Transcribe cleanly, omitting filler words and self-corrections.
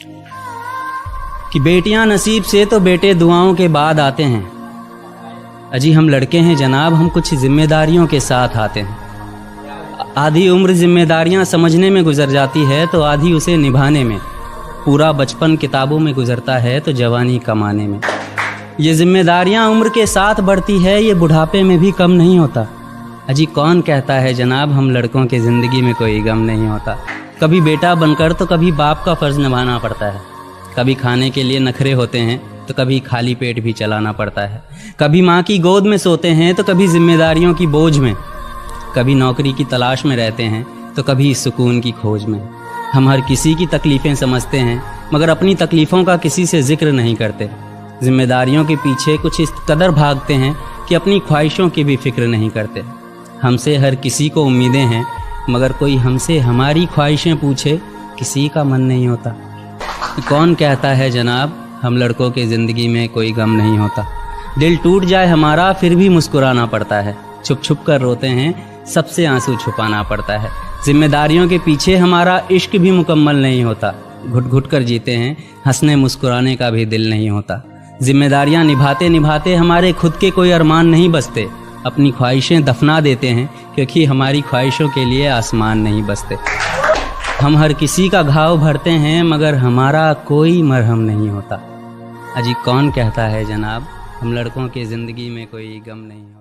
कि बेटियां नसीब से तो बेटे दुआओं के बाद आते हैं। अजी हम लड़के हैं जनाब, हम कुछ जिम्मेदारियों के साथ आते हैं। आधी उम्र जिम्मेदारियां समझने में गुजर जाती है तो आधी उसे निभाने में। पूरा बचपन किताबों में गुजरता है तो जवानी कमाने में। ये जिम्मेदारियां उम्र के साथ बढ़ती है, ये बुढ़ापे में भी कम नहीं होता। अजी कौन कहता है जनाब हम लड़कों के ज़िंदगी में कोई गम नहीं होता। कभी बेटा बनकर तो कभी बाप का फ़र्ज़ निभाना पड़ता है। कभी खाने के लिए नखरे होते हैं तो कभी खाली पेट भी चलाना पड़ता है। कभी माँ की गोद में सोते हैं तो कभी जिम्मेदारियों की बोझ में। कभी नौकरी की तलाश में रहते हैं तो कभी सुकून की खोज में। हम हर किसी की तकलीफ़ें समझते हैं मगर अपनी तकलीफ़ों का किसी से जिक्र नहीं करते। जिम्मेदारियों के पीछे कुछ इस कदर भागते हैं कि अपनी ख्वाहिशों की भी फिक्र नहीं करते। हमसे हर किसी को उम्मीदें हैं मगर कोई हमसे हमारी ख्वाहिशें पूछे किसी का मन नहीं होता। कौन कहता है जनाब हम लड़कों के ज़िंदगी में कोई गम नहीं होता। दिल टूट जाए हमारा फिर भी मुस्कुराना पड़ता है। छुप छुप कर रोते हैं सबसे आंसू छुपाना पड़ता है। जिम्मेदारियों के पीछे हमारा इश्क भी मुकम्मल नहीं होता। घुट घुट कर जीते हैं, हंसने मुस्कुराने का भी दिल नहीं होता। जिम्मेदारियां निभाते निभाते हमारे खुद के कोई अरमान नहीं बसते। अपनी ख्वाहिशें दफना देते हैं क्योंकि हमारी ख्वाहिशों के लिए आसमान नहीं बसते। हम हर किसी का घाव भरते हैं मगर हमारा कोई मरहम नहीं होता। अजी कौन कहता है जनाब हम लड़कों की ज़िंदगी में कोई गम नहीं होता।